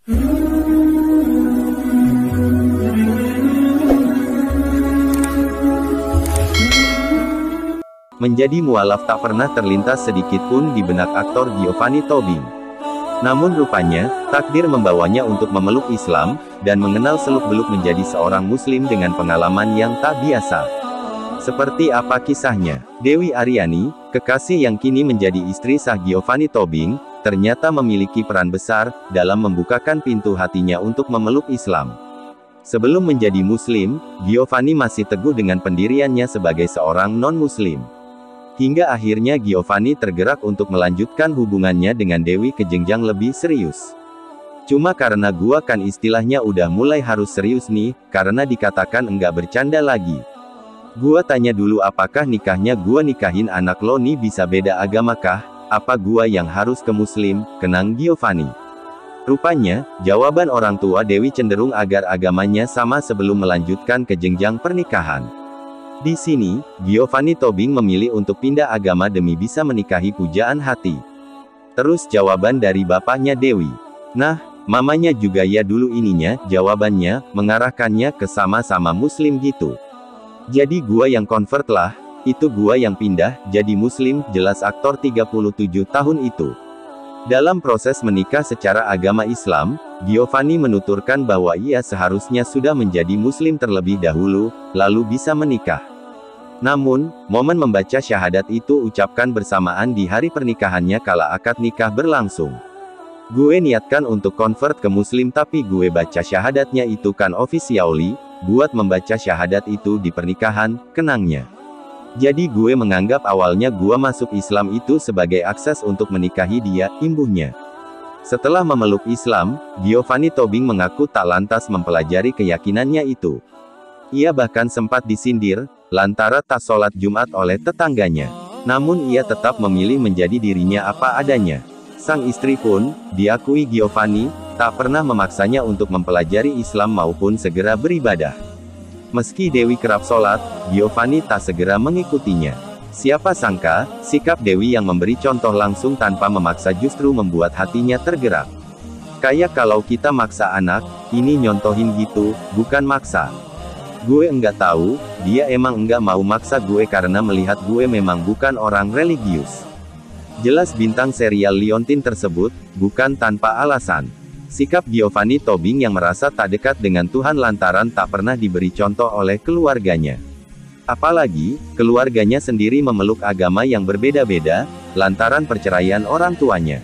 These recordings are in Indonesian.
Menjadi mualaf tak pernah terlintas sedikit pun di benak aktor Giovanni Tobing. Namun rupanya, takdir membawanya untuk memeluk Islam, dan mengenal seluk-beluk menjadi seorang muslim dengan pengalaman yang tak biasa. Seperti apa kisahnya? Dewi Aryani, kekasih yang kini menjadi istri sah Giovanni Tobing, ternyata memiliki peran besar, dalam membukakan pintu hatinya untuk memeluk Islam. Sebelum menjadi muslim, Giovanni masih teguh dengan pendiriannya sebagai seorang non-muslim. Hingga akhirnya Giovanni tergerak untuk melanjutkan hubungannya dengan Dewi ke jenjang lebih serius. Cuma karena gua kan istilahnya udah mulai harus serius nih, karena dikatakan enggak bercanda lagi. Gua tanya dulu apakah nikahnya gua nikahin anak lo nih bisa beda agama kah? Apa gua yang harus ke muslim? Kenang Giovanni. Rupanya, jawaban orang tua Dewi cenderung agar agamanya sama sebelum melanjutkan ke jenjang pernikahan. Di sini, Giovanni Tobing memilih untuk pindah agama demi bisa menikahi pujaan hati. Terus jawaban dari bapaknya Dewi. Nah, mamanya juga ya dulu ininya, jawabannya, mengarahkannya ke sama-sama muslim gitu. Jadi gua yang convert lah, itu gua yang pindah, jadi muslim, jelas aktor 37 tahun itu. Dalam proses menikah secara agama Islam, Giovanni menuturkan bahwa ia seharusnya sudah menjadi muslim terlebih dahulu, lalu bisa menikah. Namun, momen membaca syahadat itu ucapkan bersamaan di hari pernikahannya kala akad nikah berlangsung. Gue niatkan untuk convert ke muslim tapi gue baca syahadatnya itu kan officially, buat membaca syahadat itu di pernikahan, kenangnya. Jadi gue menganggap awalnya gue masuk Islam itu sebagai akses untuk menikahi dia, imbuhnya. Setelah memeluk Islam, Giovanni Tobing mengaku tak lantas mempelajari keyakinannya itu. Ia bahkan sempat disindir, lantaran tak sholat Jumat oleh tetangganya. Namun ia tetap memilih menjadi dirinya apa adanya. Sang istri pun, diakui Giovanni, tak pernah memaksanya untuk mempelajari Islam maupun segera beribadah. Meski Dewi kerap sholat, Giovanni tak segera mengikutinya. Siapa sangka, sikap Dewi yang memberi contoh langsung tanpa memaksa justru membuat hatinya tergerak. Kayak kalau kita maksa anak, ini nyontohin gitu, bukan maksa. Gue enggak tahu, dia emang enggak mau maksa gue karena melihat gue memang bukan orang religius. Jelas bintang serial Liontin tersebut, bukan tanpa alasan. Sikap Giovanni Tobing yang merasa tak dekat dengan Tuhan lantaran tak pernah diberi contoh oleh keluarganya. Apalagi, keluarganya sendiri memeluk agama yang berbeda-beda, lantaran perceraian orang tuanya.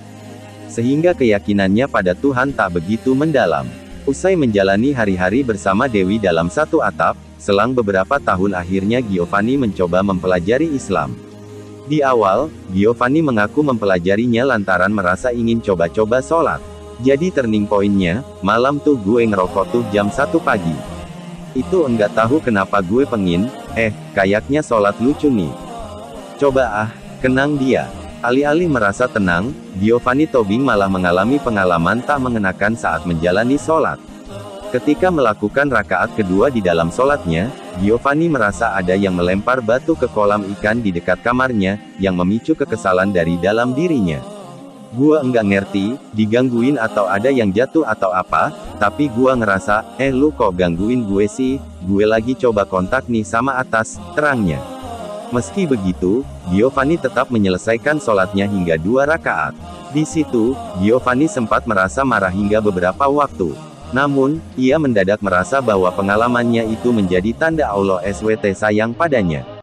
Sehingga keyakinannya pada Tuhan tak begitu mendalam. Usai menjalani hari-hari bersama Dewi dalam satu atap, selang beberapa tahun akhirnya Giovanni mencoba mempelajari Islam. Di awal, Giovanni mengaku mempelajarinya lantaran merasa ingin coba-coba sholat. Jadi turning pointnya, malam tuh gue ngerokok tuh jam 1 pagi. Itu enggak tahu kenapa gue pengin, kayaknya sholat lucu nih. Coba kenang dia. Alih-alih merasa tenang, Giovanni Tobing malah mengalami pengalaman tak mengenakan saat menjalani sholat. Ketika melakukan rakaat kedua di dalam sholatnya, Giovanni merasa ada yang melempar batu ke kolam ikan di dekat kamarnya, yang memicu kekesalan dari dalam dirinya. Gua enggak ngerti, digangguin atau ada yang jatuh atau apa, tapi gua ngerasa, lu kok gangguin gue sih, gue lagi coba kontak nih sama atas, terangnya. Meski begitu, Giovanni tetap menyelesaikan sholatnya hingga 2 rakaat. Di situ, Giovanni sempat merasa marah hingga beberapa waktu. Namun, ia mendadak merasa bahwa pengalamannya itu menjadi tanda Allah SWT sayang padanya.